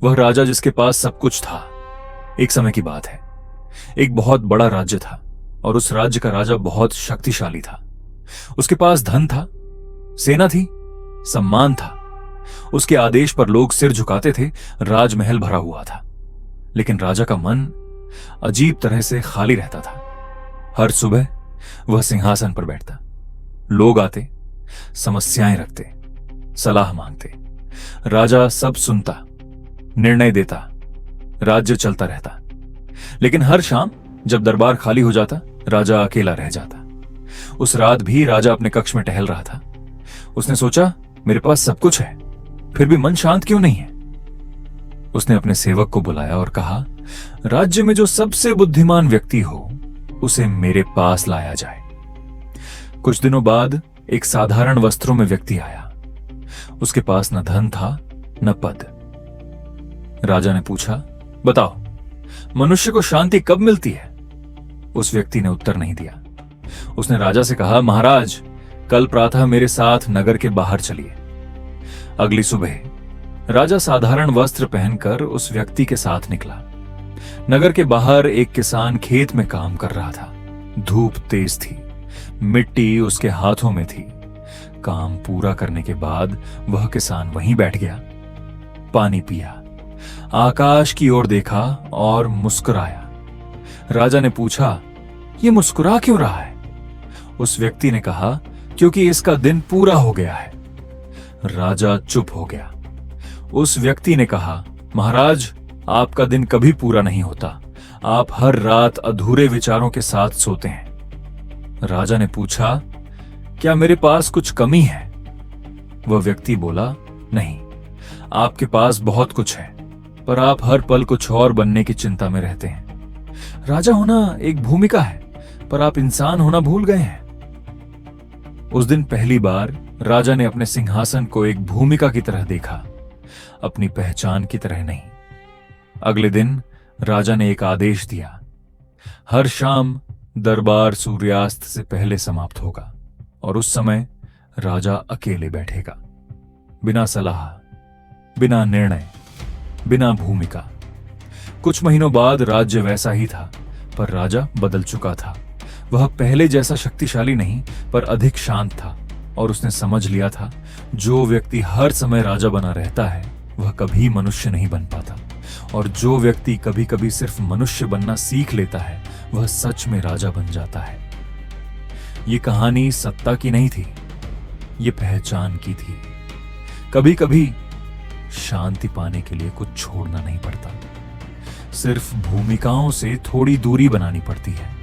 वह राजा जिसके पास सब कुछ था। एक समय की बात है, एक बहुत बड़ा राज्य था और उस राज्य का राजा बहुत शक्तिशाली था। उसके पास धन था, सेना थी, सम्मान था। उसके आदेश पर लोग सिर झुकाते थे, राजमहल भरा हुआ था। लेकिन राजा का मन अजीब तरह से खाली रहता था। हर सुबह वह सिंहासन पर बैठता, लोग आते, समस्याएं रखते, सलाह मांगते। राजा सब सुनता, निर्णय देता, राज्य चलता रहता। लेकिन हर शाम जब दरबार खाली हो जाता, राजा अकेला रह जाता। उस रात भी राजा अपने कक्ष में टहल रहा था। उसने सोचा, मेरे पास सब कुछ है, फिर भी मन शांत क्यों नहीं है। उसने अपने सेवक को बुलाया और कहा, राज्य में जो सबसे बुद्धिमान व्यक्ति हो उसे मेरे पास लाया जाए। कुछ दिनों बाद एक साधारण वस्त्रों में व्यक्ति आया। उसके पास न धन था न पद। राजा ने पूछा, बताओ, मनुष्य को शांति कब मिलती है? उस व्यक्ति ने उत्तर नहीं दिया। उसने राजा से कहा, महाराज, कल प्रातः मेरे साथ नगर के बाहर चलिए। अगली सुबह राजा साधारण वस्त्र पहनकर उस व्यक्ति के साथ निकला। नगर के बाहर एक किसान खेत में काम कर रहा था। धूप तेज थी, मिट्टी उसके हाथों में थी। काम पूरा करने के बाद वह किसान वहीं बैठ गया, पानी पिया, आकाश की ओर देखा और मुस्कुराया। राजा ने पूछा, ये मुस्कुरा क्यों रहा है? उस व्यक्ति ने कहा, क्योंकि इसका दिन पूरा हो गया है। राजा चुप हो गया। उस व्यक्ति ने कहा, महाराज, आपका दिन कभी पूरा नहीं होता। आप हर रात अधूरे विचारों के साथ सोते हैं। राजा ने पूछा, क्या मेरे पास कुछ कमी है? वह व्यक्ति बोला, नहीं, आपके पास बहुत कुछ है, पर आप हर पल कुछ और बनने की चिंता में रहते हैं। राजा होना एक भूमिका है, पर आप इंसान होना भूल गए हैं। उस दिन पहली बार राजा ने अपने सिंहासन को एक भूमिका की तरह देखा, अपनी पहचान की तरह नहीं। अगले दिन राजा ने एक आदेश दिया, हर शाम दरबार सूर्यास्त से पहले समाप्त होगा और उस समय राजा अकेले बैठेगा, बिना सलाह, बिना निर्णय, बिना भूमिका। कुछ महीनों बाद राज्य वैसा ही था, पर राजा बदल चुका था। वह पहले जैसा शक्तिशाली नहीं, पर अधिक शांत था और उसने समझ लिया था, जो व्यक्ति हर समय राजा बना रहता है वह कभी मनुष्य नहीं बन पाता, और जो व्यक्ति कभी कभी सिर्फ मनुष्य बनना सीख लेता है वह सच में राजा बन जाता है। ये कहानी सत्ता की नहीं थी, ये पहचान की थी। कभी कभी शांति पाने के लिए कुछ छोड़ना नहीं पड़ता, सिर्फ भूमिकाओं से थोड़ी दूरी बनानी पड़ती है।